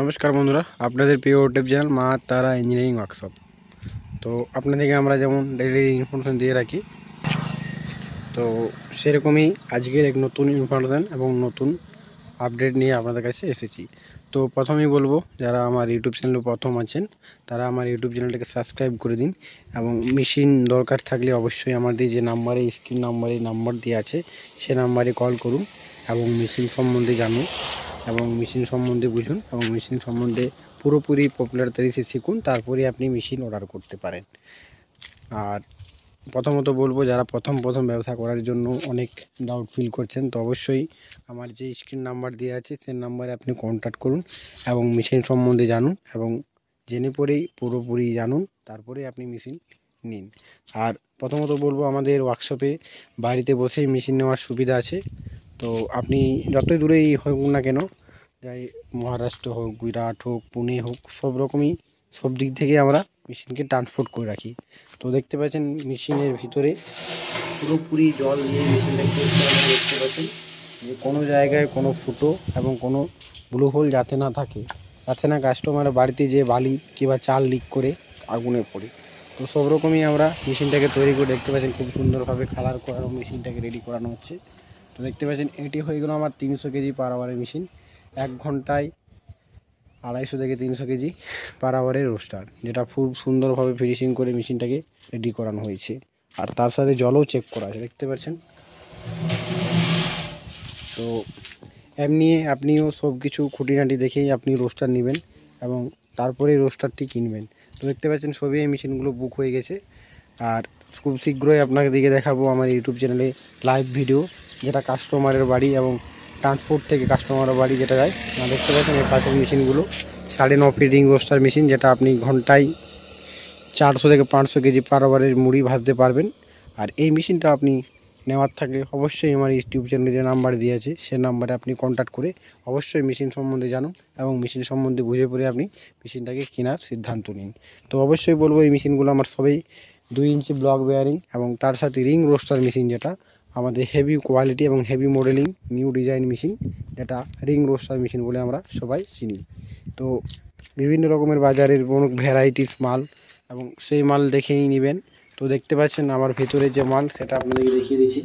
নমস্কার বন্ধুরা, আপনাদের প্রিয় ইউটিউব চ্যানেল মা তারা ইঞ্জিনিয়ারিং ওয়ার্কশপ। তো আপনাদেরকে আমরা যেমন ডেইলি ইনফরমেশন দিয়ে রাখি, তো সেরকমই আজকের এক নতুন ইনফরমেশান এবং নতুন আপডেট নিয়ে আপনাদের কাছে এসেছি। তো প্রথমেই বলবো, যারা আমার ইউটিউব চ্যানেলে প্রথম আছেন তারা আমার ইউটিউব চ্যানেলটাকে সাবস্ক্রাইব করে দিন এবং মেশিন দরকার থাকলে অবশ্যই আমাদের যে নাম্বারে স্ক্রিন নাম্বারে নাম্বার দিয়ে আছে সে নাম্বারে কল করুন এবং মেশিন সম্বন্ধে জানুন এবং মেশিন সম্বন্ধে বুঝুন এবং মেশিন সম্বন্ধে পুরোপুরি পপুলারিটি শিখুন, তারপরে আপনি মেশিন অর্ডার করতে পারেন। আর প্রথমত বলবো, যারা প্রথম ব্যবসা করার জন্য অনেক ডাউট ফিল করছেন, তো অবশ্যই আমার যে স্ক্রিন নাম্বার দেওয়া আছে সেই নাম্বারে আপনি কন্ট্যাক্ট করুন এবং মেশিন সম্বন্ধে জানুন এবং জেনে পরেই পুরোপুরি জানুন, তারপরে আপনি মেশিন নিন। আর প্রথমত বলবো, আমাদের ওয়ার্কশপে বাড়িতে বসেই মেশিন নেওয়ার সুবিধা আছে। তো আপনি যতই দূরেই হোক না কেন, যাই মহারাষ্ট্র হোক, গুজরাট হোক, পুনে হোক, সব রকমই সব দিক থেকে আমরা মেশিনকে ট্রান্সপোর্ট করে রাখি। তো দেখতে পাচ্ছেন মেশিনের ভিতরে পুরোপুরি জল দিয়ে মেশিনটাকে দেখতে পাচ্ছেন যে কোনো জায়গায় কোনো ফুটো এবং কোনো ব্লু হোল যাতে না থাকে, যাতে না কাস্টমারের বাড়িতে যে বালি কিংবা চাল লিক করে আগুনে পড়ে। তো সব রকমই আমরা মেশিনটাকে তৈরি করে দেখতে পাচ্ছেন খুব সুন্দরভাবে কালার করানো মেশিনটাকে রেডি করানো হচ্ছে। তো দেখতে পাচ্ছেন এটি হয়ে গেল আমার 300 কেজি পার আওয়ারের মেশিন। 1 ঘন্টায় 250 থেকে 300 কেজি পার আওয়ারের রোস্টার, যেটা খুব সুন্দরভাবে ফিনিশিং করে মেশিনটাকে রেডি করানো হয়েছে। আর তার সাথে জলও চেক করা আছে, দেখতে পাচ্ছেন। তো এমনি আপনিও সব কিছু খুঁটিনাটি দেখেই আপনি রোস্টার নেবেন এবং তারপরে রোস্টারটি কিনবেন। তো দেখতে পাচ্ছেন সবই এই মেশিনগুলো বুক হয়ে গেছে। আর খুব শীঘ্রই আপনাকে দিকে দেখাবো আমার ইউটিউব চ্যানেলে লাইভ ভিডিও, যেটা কাস্টমারের বাড়ি এবং ট্রান্সপোর্ট থেকে কাস্টমারের বাড়ি যেটা যায়। দেখতে পাচ্ছেন এই পাশের মেশিনগুলো 9.5 ফিট রিং রোস্টার মেশিন, যেটা আপনি ঘন্টায় 400 থেকে 500 কেজি পার আওয়ারের মুড়ি ভাজতে পারবেন। আর এই মেশিনটা আপনি নেওয়ার থাকলে অবশ্যই আমার ইউটিউব চ্যানেলে যে নাম্বার দিয়েছে সে নাম্বারে আপনি কন্ট্যাক্ট করে অবশ্যই মেশিন সম্বন্ধে জানুন এবং মেশিন সম্বন্ধে বুঝে পড়ে আপনি মেশিনটাকে কেনার সিদ্ধান্ত নিন। তো অবশ্যই বলবো, এই মেশিনগুলো আমার সবই 2 ইঞ্চি ব্লক বেয়ারিং এবং তার সাথে রিং রোস্টার মেশিন, যেটা আমাদের হেভি কোয়ালিটি এবং heavy modelling new design machine, যেটা রিং রোস্টার মেশিন বলে আমরা সবাই চিনি। তো বিভিন্ন রকমের বাজারের কোনো ভ্যারাইটিস মাল এবং সেই মাল দেখেই নেবেন। তো দেখতে পাচ্ছেন আমার ভেতরে যে মাল, সেটা আপনাদেরকে দেখিয়ে দিচ্ছি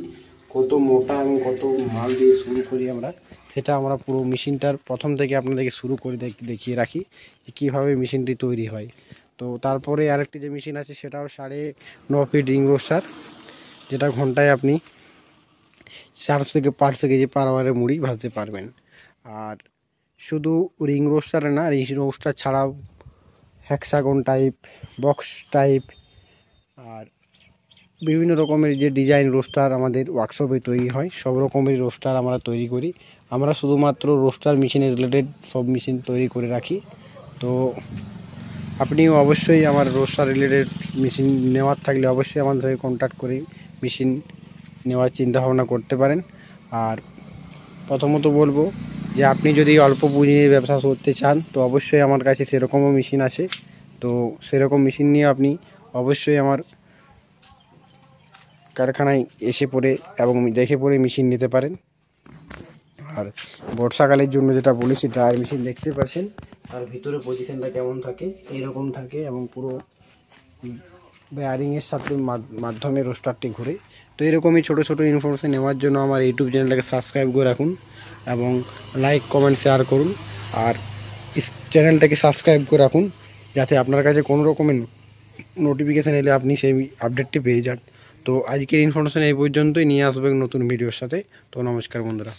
কত মোটা এবং কত মাল দিয়ে শুরু করি আমরা, সেটা আমরা পুরো মেশিনটার প্রথম থেকে আপনাদেরকে শুরু করে দেখিয়ে রাখি যে কীভাবে মেশিনটি তৈরি হয়। তো তারপরে আরেকটি যে মেশিন আছে সেটাও 9.5 ফিট রিং রোস্টার, যেটা ঘন্টায় আপনি 400 থেকে 500 কেজি পার আওয়ারে মুড়ি ভাজতে পারবেন। আর শুধু রিং রোস্টারে না, রিং রোস্টার ছাড়াও হেক্সাগন টাইপ, বক্স টাইপ আর বিভিন্ন রকমের যে ডিজাইন রোস্টার আমাদের ওয়ার্কশপে তৈরি হয়, সব রকমের রোস্টার আমরা তৈরি করি। আমরা শুধুমাত্র রোস্টার মেশিনের রিলেটেড সব মেশিন তৈরি করে রাখি। তো আপনিও অবশ্যই আমার রোস্টার রিলেটেড মেশিন নেওয়ার থাকলে অবশ্যই আমার সাথে কন্ট্যাক্ট করে মেশিন নেওয়ার চিন্তাভাবনা করতে পারেন। আর প্রথমত বলবো যে আপনি যদি অল্প পুঁজি নিয়ে ব্যবসা করতে চান, তো অবশ্যই আমার কাছে সেরকমও মেশিন আছে। তো সেরকম মেশিন নিয়ে আপনি অবশ্যই আমার কারখানায় এসে পড়ে এবং দেখে পড়ে মেশিন নিতে পারেন। আর বর্ষাকালের জন্য যেটা বলেছি ড্রায়ার মেশিন, দেখতে পাচ্ছেন তার ভিতরে পজিশনটা কেমন থাকে, এইরকম থাকে এবং পুরো বেয়ারিংয়ের সাথে মাধ্যমে রোস্টারটি ঘুরে। তো এরকমই ছোটো ছোটো ইনফরমেশান নেওয়ার জন্য আমার ইউটিউব চ্যানেলটাকে সাবস্ক্রাইব করে রাখুন এবং লাইক কমেন্ট শেয়ার করুন। আর চ্যানেলটাকে সাবস্ক্রাইব করে রাখুন যাতে আপনার কাছে কোনো রকমের নোটিফিকেশান এলে আপনি সেই আপডেটটি পেয়ে যান। তো আজকের ইনফরমেশান এই পর্যন্তই, নিয়ে আসবেন নতুন ভিডিওর সাথে। তো নমস্কার বন্ধুরা।